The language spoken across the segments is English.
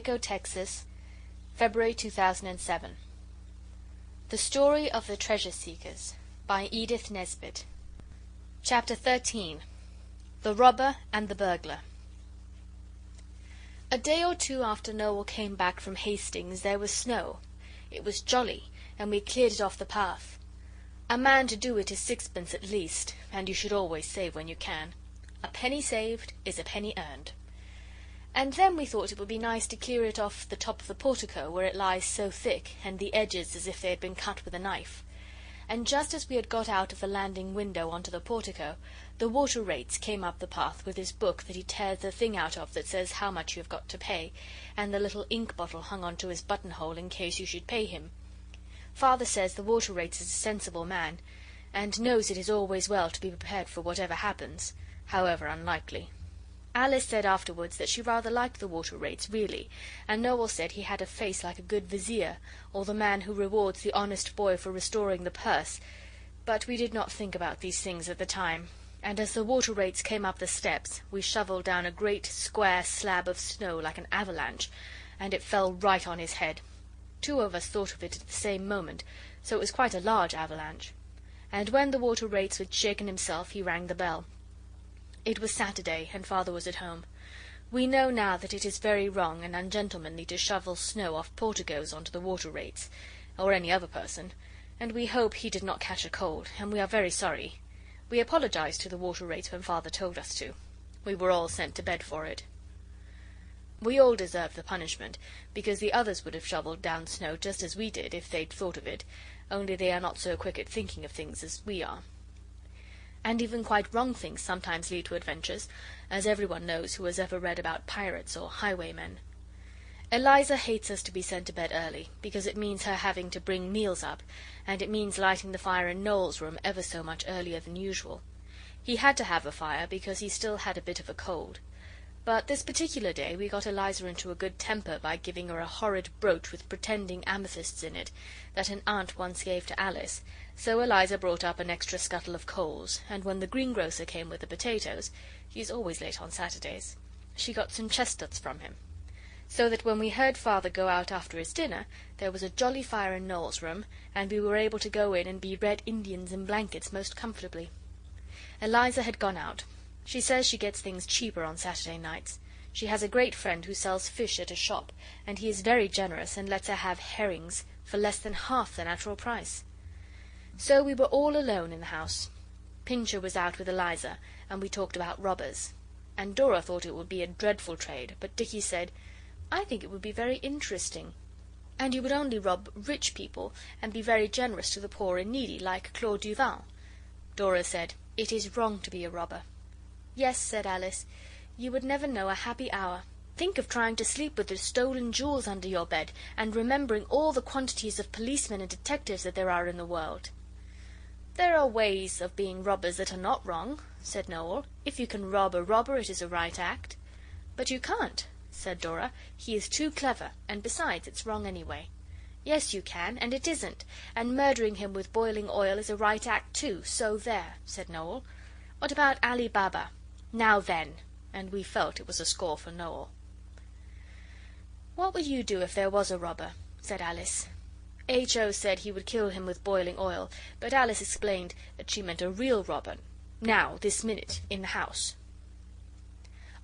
Waco, Texas, February 2007. The Story of the Treasure Seekers by Edith Nesbit. Chapter 13. The Robber and the Burglar. A day or two after Noel came back from Hastings there was snow. It was jolly, and we cleared it off the path. A man to do it is sixpence at least, and you should always save when you can. A penny saved is a penny earned. And then we thought it would be nice to clear it off the top of the portico, where it lies so thick, and the edges as if they had been cut with a knife. And just as we had got out of the landing window onto the portico, the water-rates came up the path with his book that he tears the thing out of that says how much you have got to pay, and the little ink bottle hung on to his buttonhole in case you should pay him. Father says the water-rates is a sensible man, and knows it is always well to be prepared for whatever happens, however unlikely. Alice said afterwards that she rather liked the water-rates, really, and Noel said he had a face like a good vizier, or the man who rewards the honest boy for restoring the purse, but we did not think about these things at the time, and as the water-rates came up the steps we shovelled down a great square slab of snow like an avalanche, and it fell right on his head. Two of us thought of it at the same moment, so it was quite a large avalanche. And when the water-rates had shaken himself he rang the bell. It was Saturday, and Father was at home. We know now that it is very wrong and ungentlemanly to shovel snow off porticos onto the water-rates, or any other person, and we hope he did not catch a cold, and we are very sorry. We apologized to the water-rates when Father told us to. We were all sent to bed for it. We all deserved the punishment, because the others would have shovelled down snow just as we did if they'd thought of it, only they are not so quick at thinking of things as we are. And even quite wrong things sometimes lead to adventures, as everyone knows who has ever read about pirates or highwaymen. Eliza hates us to be sent to bed early, because it means her having to bring meals up, and it means lighting the fire in Noel's room ever so much earlier than usual. He had to have a fire because he still had a bit of a cold. But this particular day we got Eliza into a good temper by giving her a horrid brooch with pretending amethysts in it, that an aunt once gave to Alice, so Eliza brought up an extra scuttle of coals, and when the greengrocer came with the potatoes, he is always late on Saturdays, she got some chestnuts from him. So that when we heard Father go out after his dinner, there was a jolly fire in Noel's room, and we were able to go in and be Red Indians in blankets most comfortably. Eliza had gone out. She says she gets things cheaper on Saturday nights. She has a great friend who sells fish at a shop, and he is very generous and lets her have herrings for less than half the natural price. So we were all alone in the house. Pincher was out with Eliza, and we talked about robbers. And Dora thought it would be a dreadful trade, but Dicky said, "I think it would be very interesting. And you would only rob rich people, and be very generous to the poor and needy, like Claude Duval." Dora said, "It is wrong to be a robber." "Yes," said Alice, "you would never know a happy hour. Think of trying to sleep with the stolen jewels under your bed, and remembering all the quantities of policemen and detectives that there are in the world." "There are ways of being robbers that are not wrong," said Noel. "If you can rob a robber it is a right act." "But you can't," said Dora. "He is too clever, and besides it's wrong anyway." "Yes, you can, and it isn't, and murdering him with boiling oil is a right act too, so there," said Noel. "What about Ali Baba? Now then," and we felt it was a score for Noel. "What would you do if there was a robber?" said Alice. H.O. said he would kill him with boiling oil, but Alice explained that she meant a real robber, now, this minute, in the house.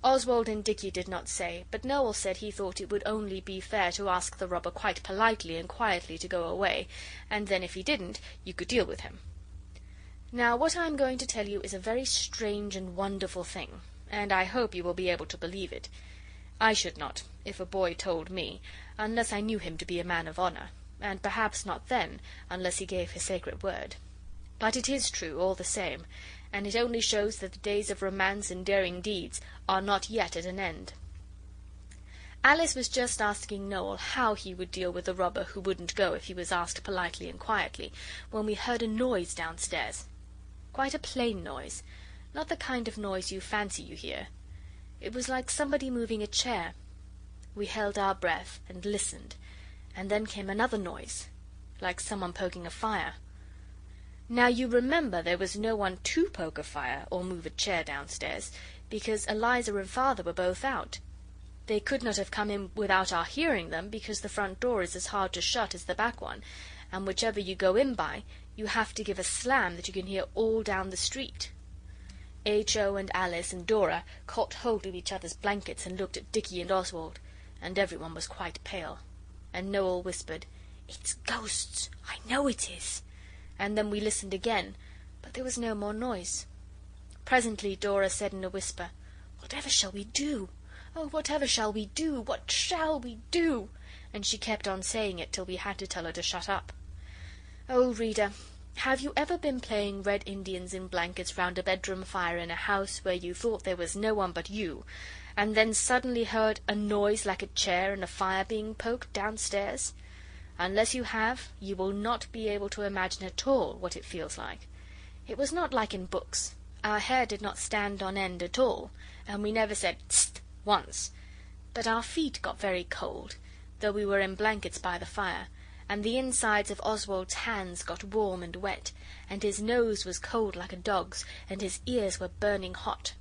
Oswald and Dicky did not say, but Noel said he thought it would only be fair to ask the robber quite politely and quietly to go away, and then if he didn't, you could deal with him. Now what I am going to tell you is a very strange and wonderful thing, and I hope you will be able to believe it. I should not, if a boy told me, unless I knew him to be a man of honour, and perhaps not then, unless he gave his sacred word. But it is true, all the same, and it only shows that the days of romance and daring deeds are not yet at an end. Alice was just asking Noel how he would deal with a robber who wouldn't go if he was asked politely and quietly, when we heard a noise downstairs. Quite a plain noise, not the kind of noise you fancy you hear. It was like somebody moving a chair. We held our breath and listened, and then came another noise, like someone poking a fire. Now you remember there was no one to poke a fire or move a chair downstairs, because Eliza and Father were both out. They could not have come in without our hearing them, because the front door is as hard to shut as the back one, and whichever you go in by, you have to give a slam that you can hear all down the street. H.O. and Alice and Dora caught hold of each other's blankets and looked at Dicky and Oswald, and everyone was quite pale. And Noel whispered, "It's ghosts, I know it is." And then we listened again, but there was no more noise. Presently Dora said in a whisper, "Whatever shall we do? Oh, whatever shall we do? What shall we do?" And she kept on saying it till we had to tell her to shut up. Oh, reader, have you ever been playing Red Indians in blankets round a bedroom fire in a house where you thought there was no one but you, and then suddenly heard a noise like a chair and a fire being poked downstairs? Unless you have, you will not be able to imagine at all what it feels like. It was not like in books. Our hair did not stand on end at all, and we never said "Tst" once. But our feet got very cold, though we were in blankets by the fire, and the insides of Oswald's hands got warm and wet, and his nose was cold like a dog's, and his ears were burning hot.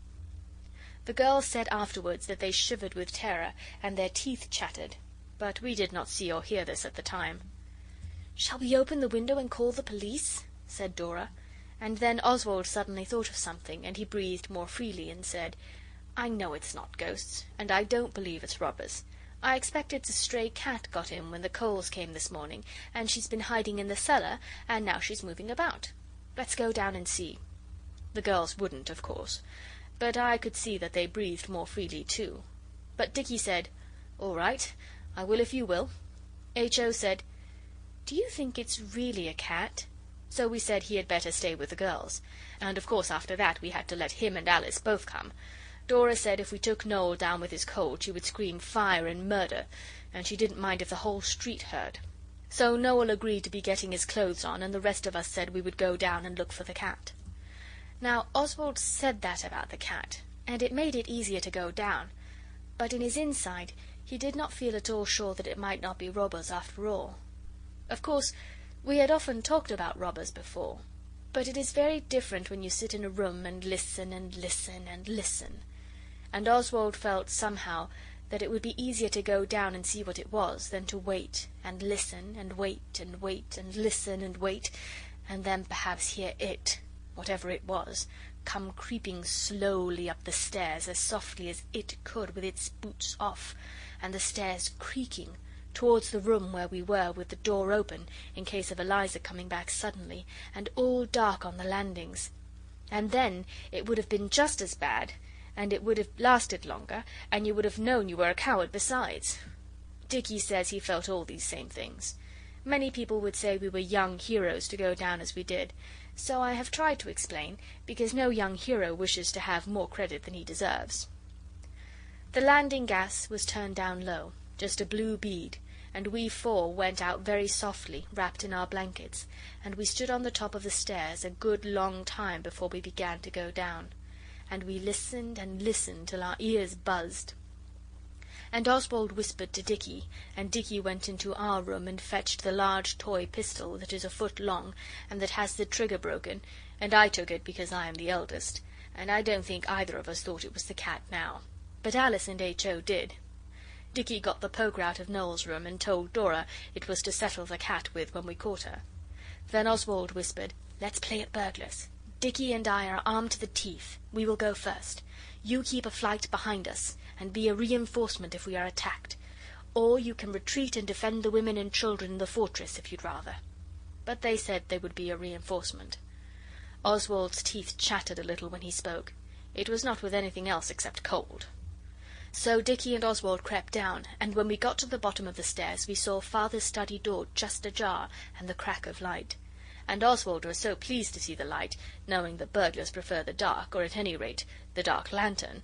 The girls said afterwards that they shivered with terror, and their teeth chattered, but we did not see or hear this at the time. "Shall we open the window and call the police?" said Dora, and then Oswald suddenly thought of something, and he breathed more freely and said, "I know it's not ghosts, and I don't believe it's robbers. I expect it's a stray cat got in when the coals came this morning, and she's been hiding in the cellar, and now she's moving about. Let's go down and see." The girls wouldn't, of course, but I could see that they breathed more freely too. But Dicky said, "All right, I will if you will." H.O. said, "Do you think it's really a cat?" So we said he had better stay with the girls, and of course after that we had to let him and Alice both come. Dora said if we took Noel down with his cold she would scream fire and murder, and she didn't mind if the whole street heard. So Noel agreed to be getting his clothes on, and the rest of us said we would go down and look for the cat. Now Oswald said that about the cat, and it made it easier to go down, but in his inside he did not feel at all sure that it might not be robbers after all. Of course, we had often talked about robbers before, but it is very different when you sit in a room and listen and listen and listen. And Oswald felt somehow that it would be easier to go down and see what it was than to wait and listen and wait and wait and listen and wait, and then perhaps hear it, whatever it was, come creeping slowly up the stairs as softly as it could with its boots off, and the stairs creaking towards the room where we were, with the door open in case of Eliza coming back suddenly, and all dark on the landings. And then it would have been just as bad, and it would have lasted longer, and you would have known you were a coward besides. Dicky says he felt all these same things. Many people would say we were young heroes to go down as we did, so I have tried to explain, because no young hero wishes to have more credit than he deserves. The landing gas was turned down low, just a blue bead, and we four went out very softly, wrapped in our blankets, and we stood on the top of the stairs a good long time before we began to go down, and we listened and listened till our ears buzzed. And Oswald whispered to Dicky, and Dicky went into our room and fetched the large toy pistol that is a foot long, and that has the trigger broken, and I took it because I am the eldest, and I don't think either of us thought it was the cat now, but Alice and H.O. did. Dicky got the poker out of Noel's room and told Dora it was to settle the cat with when we caught her. Then Oswald whispered, "Let's play at burglars. Dicky and I are armed to the teeth. We will go first. You keep a flight behind us, and be a reinforcement if we are attacked. Or you can retreat and defend the women and children in the fortress if you'd rather." But they said they would be a reinforcement. Oswald's teeth chattered a little when he spoke. It was not with anything else except cold. So Dicky and Oswald crept down, and when we got to the bottom of the stairs we saw Father's study door just ajar and the crack of light. And Oswald was so pleased to see the light, knowing that burglars prefer the dark, or at any rate the dark lantern,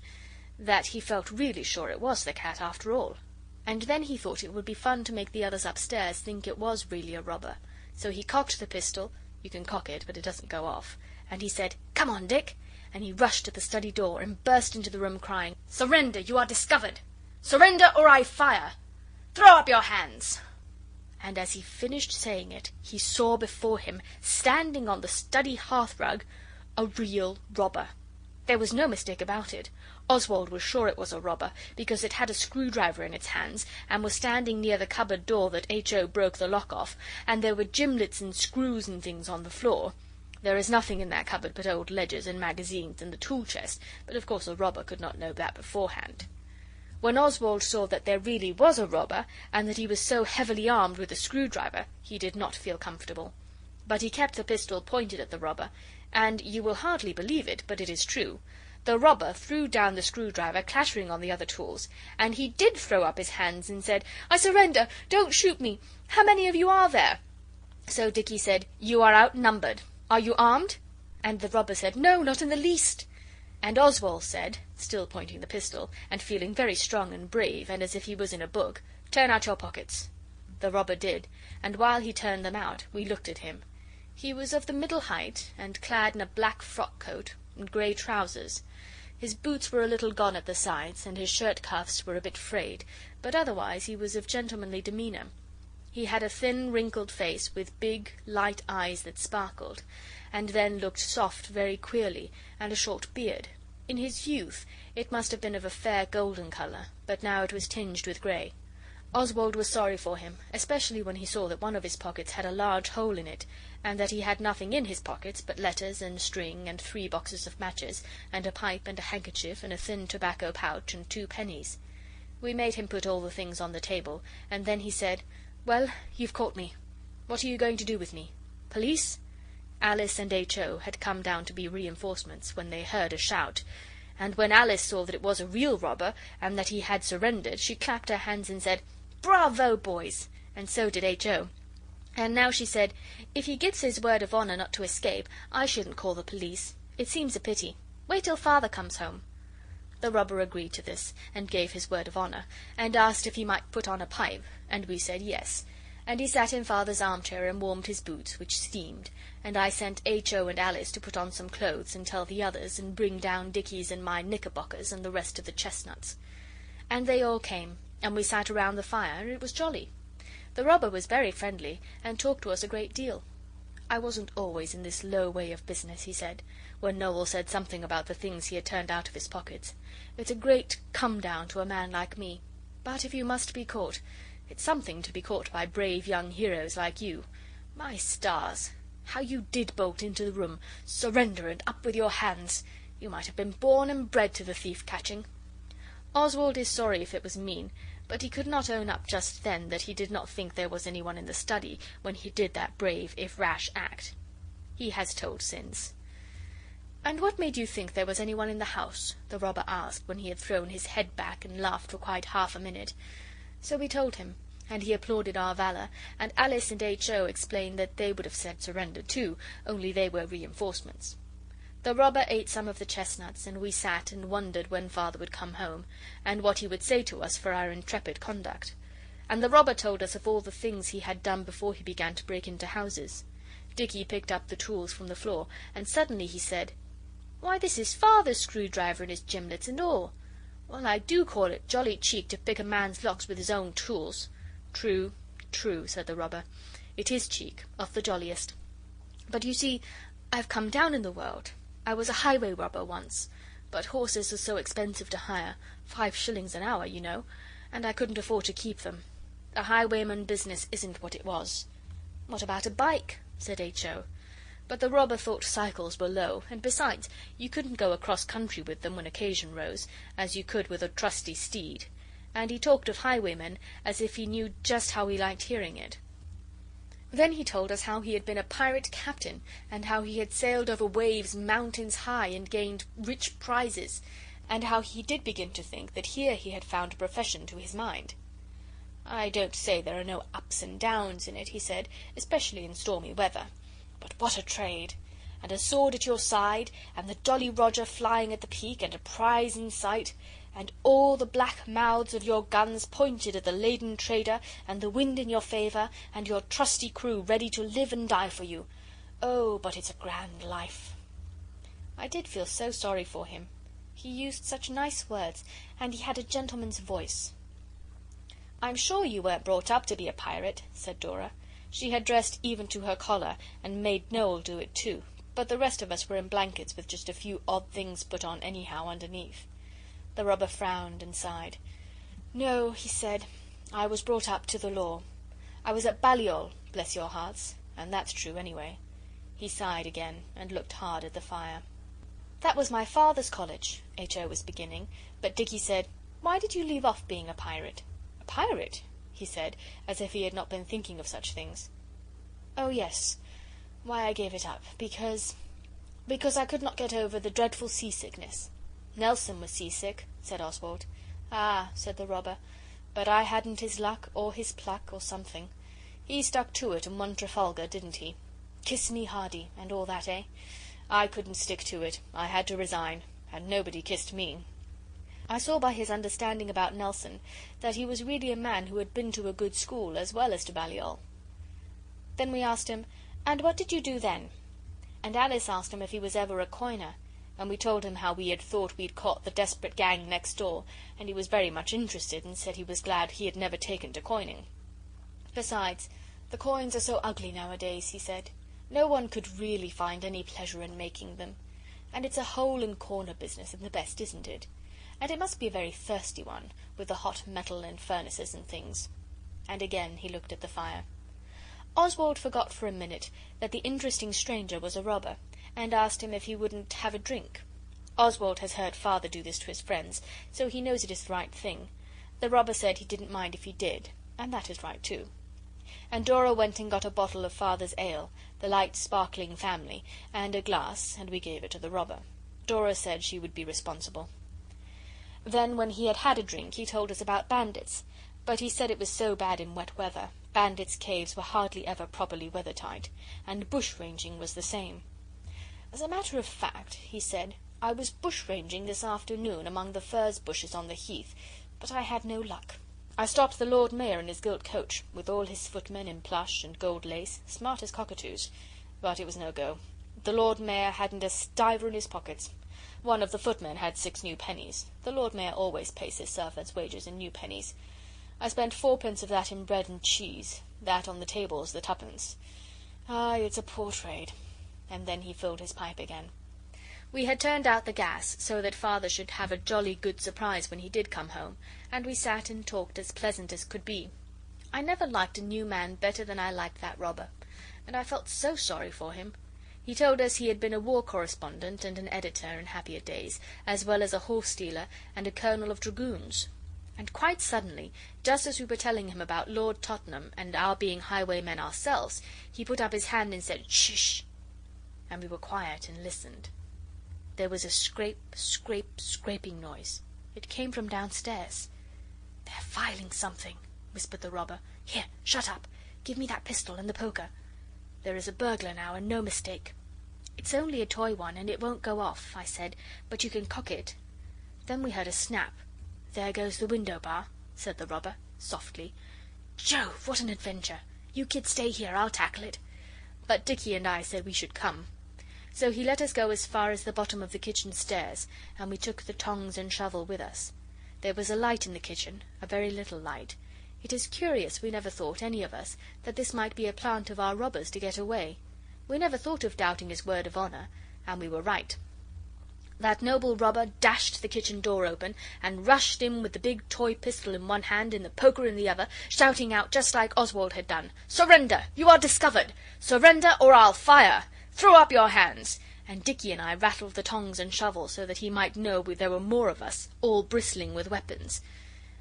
that he felt really sure it was the cat after all. And then he thought it would be fun to make the others upstairs think it was really a robber. So he cocked the pistol, you can cock it but it doesn't go off, and he said, "Come on, Dick!" and he rushed to the study door and burst into the room crying, "Surrender, you are discovered! Surrender or I fire! Throw up your hands!" And as he finished saying it, he saw before him, standing on the study hearthrug, a real robber. There was no mistake about it. Oswald was sure it was a robber, because it had a screwdriver in its hands, and was standing near the cupboard door that H.O. broke the lock off, and there were gimlets and screws and things on the floor. There is nothing in that cupboard but old ledgers and magazines and the tool chest, but of course a robber could not know that beforehand. When Oswald saw that there really was a robber, and that he was so heavily armed with a screwdriver, he did not feel comfortable. But he kept the pistol pointed at the robber, and you will hardly believe it, but it is true. The robber threw down the screwdriver, clattering on the other tools, and he did throw up his hands and said, "I surrender! Don't shoot me! How many of you are there?" So Dicky said, "You are outnumbered. Are you armed?" And the robber said, "No, not in the least." And Oswald said, still pointing the pistol, and feeling very strong and brave, and as if he was in a book, "Turn out your pockets." The robber did, and while he turned them out, we looked at him. He was of the middle height, and clad in a black frock coat and grey trousers. His boots were a little gone at the sides, and his shirt cuffs were a bit frayed, but otherwise he was of gentlemanly demeanour. He had a thin, wrinkled face, with big, light eyes that sparkled, and then looked soft very queerly, and a short beard. In his youth it must have been of a fair golden colour, but now it was tinged with grey. Oswald was sorry for him, especially when he saw that one of his pockets had a large hole in it, and that he had nothing in his pockets but letters and string and 3 boxes of matches, and a pipe and a handkerchief and a thin tobacco pouch and 2 pennies. We made him put all the things on the table, and then he said, "Well, you've caught me. What are you going to do with me? Police?" Alice and H.O. had come down to be reinforcements, when they heard a shout, and when Alice saw that it was a real robber, and that he had surrendered, she clapped her hands and said, "Bravo, boys!" and so did H.O. And now she said, "If he gives his word of honour not to escape, I shouldn't call the police. It seems a pity. Wait till Father comes home." The robber agreed to this, and gave his word of honour, and asked if he might put on a pipe, and we said yes, and he sat in Father's armchair and warmed his boots, which steamed, and I sent H.O. and Alice to put on some clothes and tell the others, and bring down Dicky's and my knickerbockers and the rest of the chestnuts. And they all came, and we sat around the fire, and it was jolly. The robber was very friendly, and talked to us a great deal. "I wasn't always in this low way of business," he said, when Noel said something about the things he had turned out of his pockets. "It's a great come-down to a man like me. But if you must be caught, it's something to be caught by brave young heroes like you. My stars! How you did bolt into the room, surrender, and up with your hands! You might have been born and bred to the thief-catching." Oswald is sorry if it was mean, but he could not own up just then that he did not think there was anyone in the study when he did that brave, if rash, act. He has told since. "And what made you think there was anyone in the house?" the robber asked, when he had thrown his head back and laughed for quite half a minute. So we told him, and he applauded our valour, and Alice and H.O. explained that they would have said surrender too, only they were reinforcements. The robber ate some of the chestnuts, and we sat and wondered when Father would come home, and what he would say to us for our intrepid conduct. And the robber told us of all the things he had done before he began to break into houses. Dicky picked up the tools from the floor, and suddenly he said, "Why, this is Father's screwdriver and his gimlets and all. Well, I do call it jolly cheek to pick a man's locks with his own tools." "True, true," said the robber. "It is cheek, of the jolliest. But you see, I've come down in the world. I was a highway robber once, but horses are so expensive to hire, 5 shillings an hour, you know, and I couldn't afford to keep them. The highwayman business isn't what it was." "What about a bike?" said H.O. But the robber thought cycles were low, and besides, you couldn't go across country with them when occasion rose, as you could with a trusty steed, and he talked of highwaymen as if he knew just how we liked hearing it. Then he told us how he had been a pirate captain, and how he had sailed over waves mountains high and gained rich prizes, and how he did begin to think that here he had found a profession to his mind. "I don't say there are no ups and downs in it," he said, "especially in stormy weather. But what a trade! And a sword at your side, and the Jolly Roger flying at the peak, and a prize in sight, and all the black mouths of your guns pointed at the laden trader, and the wind in your favour, and your trusty crew ready to live and die for you. Oh, but it's a grand life!" I did feel so sorry for him. He used such nice words, and he had a gentleman's voice. "I'm sure you weren't brought up to be a pirate," said Dora. She had dressed even to her collar, and made Noel do it too, but the rest of us were in blankets with just a few odd things put on anyhow underneath. The robber frowned and sighed. "No," he said, "I was brought up to the law. I was at Balliol, bless your hearts, and that's true anyway." He sighed again and looked hard at the fire. "That was my father's college," H.O. was beginning, but Dicky said, "Why did you leave off being a pirate?" "A pirate?" he said, as if he had not been thinking of such things. "Oh, yes. Why I gave it up. Because I could not get over the dreadful seasickness." "Nelson was seasick," said Oswald. "Ah," said the robber, "but I hadn't his luck, or his pluck, or something. He stuck to it and won Trafalgar, didn't he? Kiss me hardy, and all that, eh? I couldn't stick to it. I had to resign, and nobody kissed me." I saw by his understanding about Nelson that he was really a man who had been to a good school as well as to Balliol. Then we asked him, "And what did you do then?" And Alice asked him if he was ever a coiner, and we told him how we had thought we'd caught the desperate gang next door, and he was very much interested and said he was glad he had never taken to coining. "Besides, the coins are so ugly nowadays," he said. "No one could really find any pleasure in making them. And it's a hole and corner business at the best, isn't it? And it must be a very thirsty one, with the hot metal and furnaces and things." And again he looked at the fire. Oswald forgot for a minute that the interesting stranger was a robber, and asked him if he wouldn't have a drink. Oswald has heard Father do this to his friends, so he knows it is the right thing. The robber said he didn't mind if he did, and that is right too. And Dora went and got a bottle of Father's ale, the light sparkling family, and a glass, and we gave it to the robber. Dora said she would be responsible. Then, when he had had a drink, he told us about bandits, but he said it was so bad in wet weather. Bandits' caves were hardly ever properly weather-tight, and bush-ranging was the same. "As a matter of fact," he said, "I was bush-ranging this afternoon among the furze bushes on the heath, but I had no luck. I stopped the Lord Mayor in his gilt coach, with all his footmen in plush and gold lace, smart as cockatoos, but it was no go. The Lord Mayor hadn't a stiver in his pockets. One of the footmen had 6 new pennies. The Lord Mayor always pays his servants' wages in new pennies. I spent 4p of that in bread and cheese, that on the tables the 2p. Ah, it's a poor trade." And then he filled his pipe again. We had turned out the gas, so that Father should have a jolly good surprise when he did come home, and we sat and talked as pleasant as could be. I never liked a new man better than I liked that robber, and I felt so sorry for him. He told us he had been a war correspondent and an editor in happier days, as well as a horse-dealer and a colonel of dragoons. And quite suddenly, just as we were telling him about Lord Tottenham and our being highwaymen ourselves, he put up his hand and said, "Shh!" And we were quiet and listened. There was a scraping noise. It came from downstairs. "They're filing something," whispered the robber. "Here, shut up. Give me that pistol and the poker. There is a burglar now, and no mistake." "It's only a toy one, and it won't go off," I said, "but you can cock it." Then we heard a snap. "There goes the window bar," said the robber, softly. "Jove, what an adventure! You kids stay here, I'll tackle it." But Dicky and I said we should come. So he let us go as far as the bottom of the kitchen stairs, and we took the tongs and shovel with us. There was a light in the kitchen, a very little light. It is curious we never thought, any of us, that this might be a plant of our robber's to get away. We never thought of doubting his word of honour, and we were right. That noble robber dashed the kitchen door open, and rushed in with the big toy pistol in one hand and the poker in the other, shouting out just like Oswald had done, "Surrender! You are discovered! Surrender, or I'll fire! Throw up your hands!" And Dicky and I rattled the tongs and shovel so that he might know there were more of us, all bristling with weapons.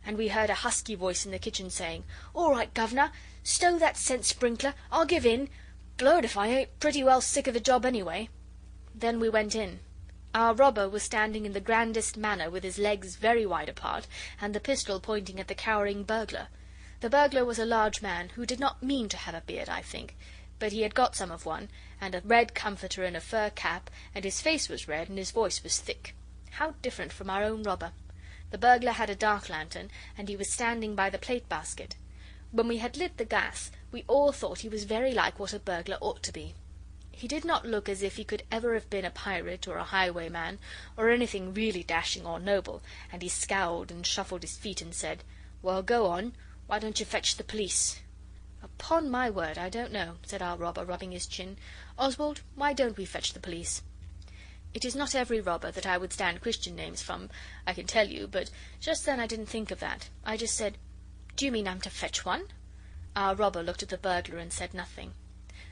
And we heard a husky voice in the kitchen saying, "All right, governor, stow that scent sprinkler, I'll give in. Blowed if I ain't pretty well sick of the job anyway." Then we went in. Our robber was standing in the grandest manner with his legs very wide apart, and the pistol pointing at the cowering burglar. The burglar was a large man, who did not mean to have a beard, I think, but he had got some of one, and a red comforter and a fur cap, and his face was red and his voice was thick. How different from our own robber! The burglar had a dark lantern, and he was standing by the plate basket. When we had lit the gas, we all thought he was very like what a burglar ought to be. He did not look as if he could ever have been a pirate or a highwayman, or anything really dashing or noble, and he scowled and shuffled his feet and said, "Well, go on. Why don't you fetch the police?" "Upon my word, I don't know," said our robber, rubbing his chin. "Oswald, why don't we fetch the police?" It is not every robber that I would stand Christian names from, I can tell you, but just then I didn't think of that. I just said, 'Do you mean I'm to fetch one?' Our robber looked at the burglar and said nothing.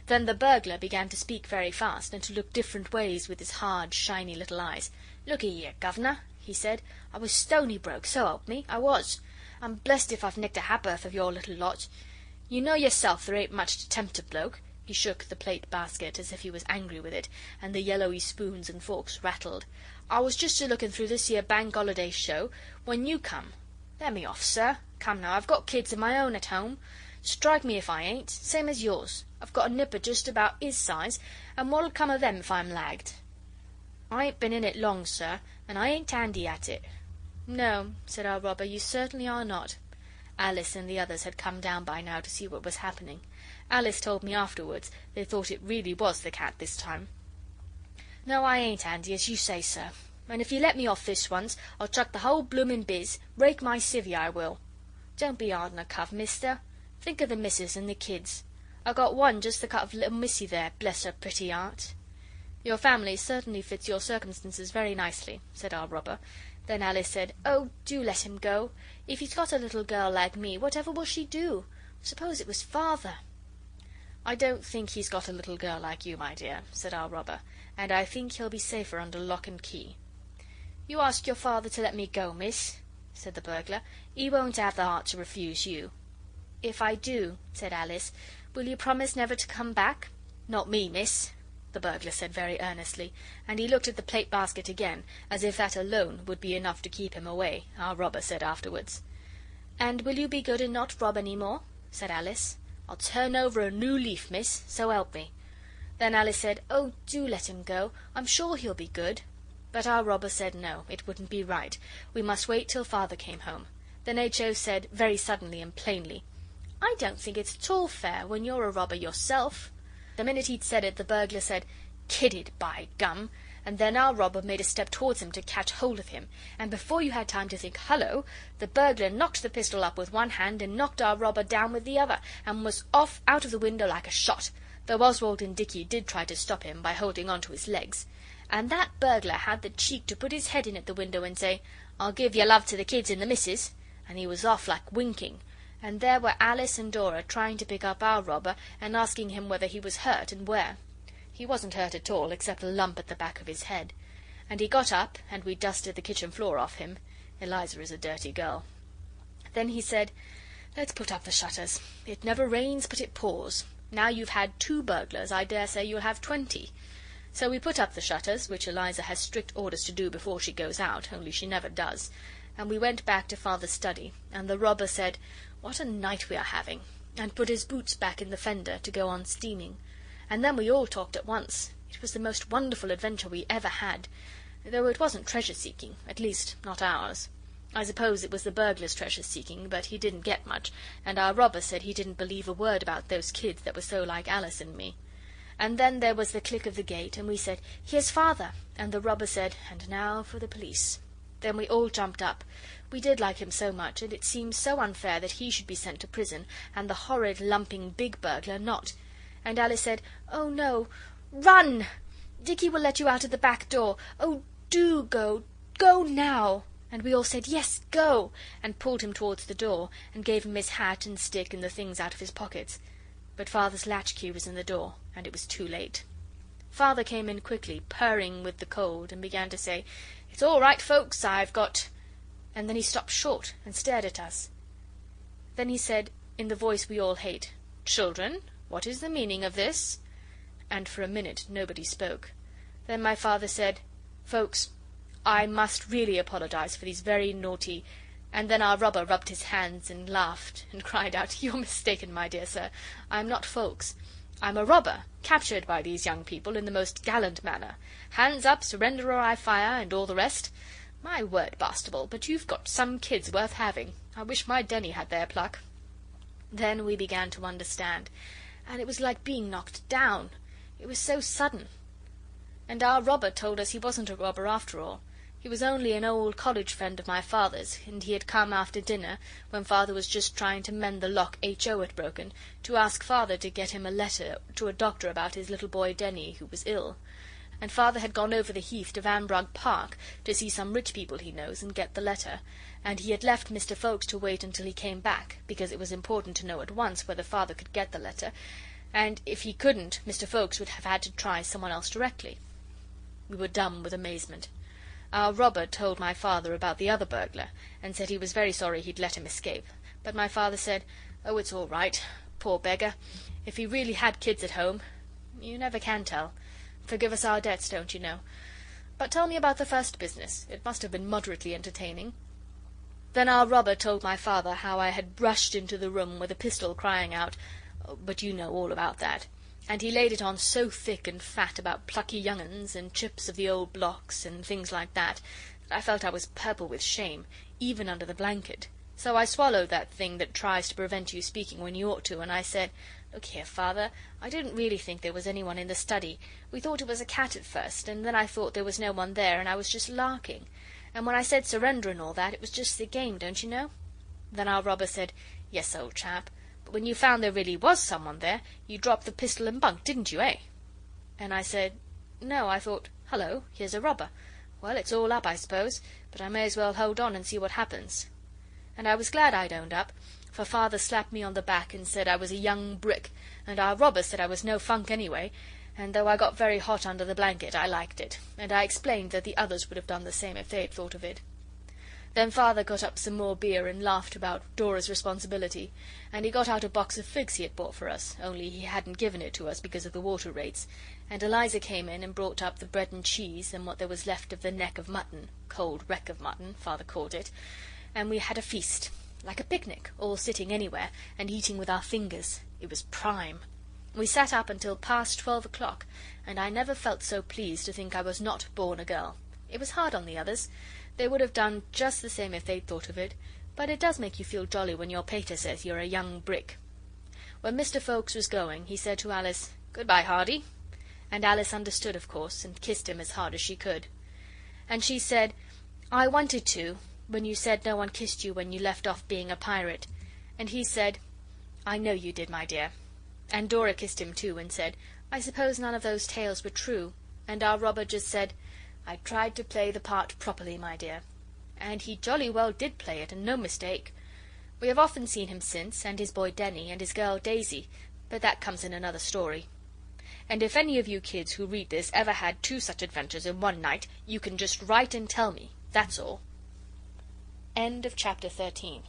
Then the burglar began to speak very fast, and to look different ways with his hard, shiny little eyes. 'Look here, governor,' he said, 'I was stony broke, so help me, I was. I'm blessed if I've nicked a ha'porth of your little lot. You know yourself there ain't much to tempt a bloke.' He shook the plate basket as if he was angry with it, and the yellowy spoons and forks rattled. 'I was just a looking through this here Bank Holiday show when you come. Let me off, sir. Come now, I've got kids of my own at home. Strike me if I ain't, same as yours. I've got a nipper just about 'is size, and what'll come of them if I'm lagged?' 'I ain't been in it long, sir, and I ain't handy at it.' 'No,' said our robber, 'you certainly are not.' Alice and the others had come down by now to see what was happening. Alice told me afterwards they thought it really was the cat this time. 'No, I ain't handy, as you say, sir. And if you let me off this once, I'll chuck the whole bloomin' biz, break my civvy, I will. Don't be hard on a cove, mister. Think of the missus and the kids. I got one just the cut of little Missy there, bless her pretty heart.' 'Your family certainly fits your circumstances very nicely,' said our robber. Then Alice said, 'Oh, do let him go. If he's got a little girl like me, whatever will she do? Suppose it was Father?' 'I don't think he's got a little girl like you, my dear,' said our robber, 'and I think he'll be safer under lock and key.' 'You ask your father to let me go, miss,' said the burglar. 'He won't have the heart to refuse you.' 'If I do,' said Alice, 'will you promise never to come back?' 'Not me, miss,' the burglar said very earnestly, and he looked at the plate basket again, as if that alone would be enough to keep him away, our robber said afterwards. 'And will you be good and not rob any more?' said Alice. 'I'll turn over a new leaf, miss, so help me.' Then Alice said, 'Oh, do let him go. I'm sure he'll be good.' But our robber said no, it wouldn't be right. We must wait till Father came home. Then H.O. said, very suddenly and plainly, 'I don't think it's at all fair, when you're a robber yourself.' The minute he'd said it, the burglar said, 'Kidded, by gum!' And then our robber made a step towards him to catch hold of him, and before you had time to think 'Hullo!' the burglar knocked the pistol up with one hand and knocked our robber down with the other, and was off out of the window like a shot, though Oswald and Dicky did try to stop him by holding on to his legs. And that burglar had the cheek to put his head in at the window and say, 'I'll give your love to the kids and the missus,' and he was off like winking. And there were Alice and Dora trying to pick up our robber and asking him whether he was hurt and where. He wasn't hurt at all, except a lump at the back of his head. And he got up, and we dusted the kitchen floor off him. Eliza is a dirty girl. Then he said, 'Let's put up the shutters. It never rains but it pours. Now you've had 2 burglars, I dare say you'll have 20. So we put up the shutters, which Eliza has strict orders to do before she goes out, only she never does. And we went back to Father's study, and the robber said, 'What a night we are having,' and put his boots back in the fender to go on steaming. And then we all talked at once. It was the most wonderful adventure we ever had, though it wasn't treasure-seeking, at least not ours. I suppose it was the burglar's treasure-seeking, but he didn't get much, and our robber said he didn't believe a word about those kids that were so like Alice and me. And then there was the click of the gate, and we said, 'Here's Father,' and the robber said, 'And now for the police.' Then we all jumped up. We did like him so much, and it seemed so unfair that he should be sent to prison, and the horrid, lumping, big burglar not. And Alice said, 'Oh, no, run! Dicky will let you out at the back door. Oh, do go! Go now!' And we all said, 'Yes, go!' and pulled him towards the door, and gave him his hat and stick and the things out of his pockets. But Father's latchkey was in the door, and it was too late. Father came in quickly, purring with the cold, and began to say, 'It's all right, folks, I've got—' And then he stopped short and stared at us. Then he said, in the voice we all hate, 'Children, what is the meaning of this?' And for a minute nobody spoke. Then my Father said, 'Folks, I must really apologize for these very naughty—' And then our robber rubbed his hands and laughed and cried out, 'You're mistaken, my dear sir. I'm not Folks. I'm a robber, captured by these young people in the most gallant manner. Hands up, surrender or I fire, and all the rest. My word, Bastable, but you've got some kids worth having. I wish my Denny had their pluck.' Then we began to understand, and it was like being knocked down. It was so sudden. And our robber told us he wasn't a robber after all. He was only an old college friend of my Father's, and he had come after dinner, when Father was just trying to mend the lock H.O. had broken, to ask Father to get him a letter to a doctor about his little boy Denny, who was ill. and Father had gone over the heath to Vanbrugh Park to see some rich people he knows and get the letter, and he had left Mr. Foulkes to wait until he came back, because it was important to know at once whether Father could get the letter, and if he couldn't, Mr. Foulkes would have had to try someone else directly. We were dumb with amazement. Our robber told my Father about the other burglar, and said he was very sorry he'd let him escape, but my Father said, "Oh, it's all right, poor beggar. If he really had kids at home, you never can tell. Forgive us our debts, don't you know. But tell me about the first business. It must have been moderately entertaining." Then our robber told my Father how I had rushed into the room with a pistol, crying out, but you know all about that, and he laid it on so thick and fat about plucky young 'uns and chips of the old blocks and things like that, that I felt I was purple with shame, even under the blanket. So I swallowed that thing that tries to prevent you speaking when you ought to, and I said, "Look here, Father, I didn't really think there was anyone in the study. We thought it was a cat at first, and then I thought there was no one there, and I was just larking. And when I said surrender and all that, it was just the game, don't you know?" Then our robber said, "Yes, old chap, but when you found there really was someone there, you dropped the pistol and bunked, didn't you, eh?" And I said, "No, I thought, hullo, here's a robber. Well, it's all up, I suppose, but I may as well hold on and see what happens." And I was glad I'd owned up, for Father slapped me on the back and said I was a young brick, and our robber said I was no funk anyway, and though I got very hot under the blanket, I liked it, and I explained that the others would have done the same if they'd thought of it. Then Father got up some more beer and laughed about Dora's responsibility, and he got out a box of figs he had bought for us, only he hadn't given it to us because of the water rates, and Eliza came in and brought up the bread and cheese and what there was left of the neck of mutton, cold wreck of mutton, Father called it, and we had a feast, like a picnic, all sitting anywhere, and eating with our fingers. It was prime. We sat up until past 12 o'clock, and I never felt so pleased to think I was not born a girl. It was hard on the others. They would have done just the same if they'd thought of it, but it does make you feel jolly when your pater says you're a young brick. When Mr. Foulkes was going, he said to Alice, "Goodbye, Hardy," and Alice understood, of course, and kissed him as hard as she could. And she said, "I wanted to, when you said no one kissed you when you left off being a pirate." And he said, "I know you did, my dear." And Dora kissed him too, and said, "I suppose none of those tales were true." And our robber just said, "I tried to play the part properly, my dear." And he jolly well did play it, and no mistake. We have often seen him since, and his boy Denny, and his girl Daisy, but that comes in another story. And if any of you kids who read this ever had 2 such adventures in one night, you can just write and tell me, that's all. End of chapter 13.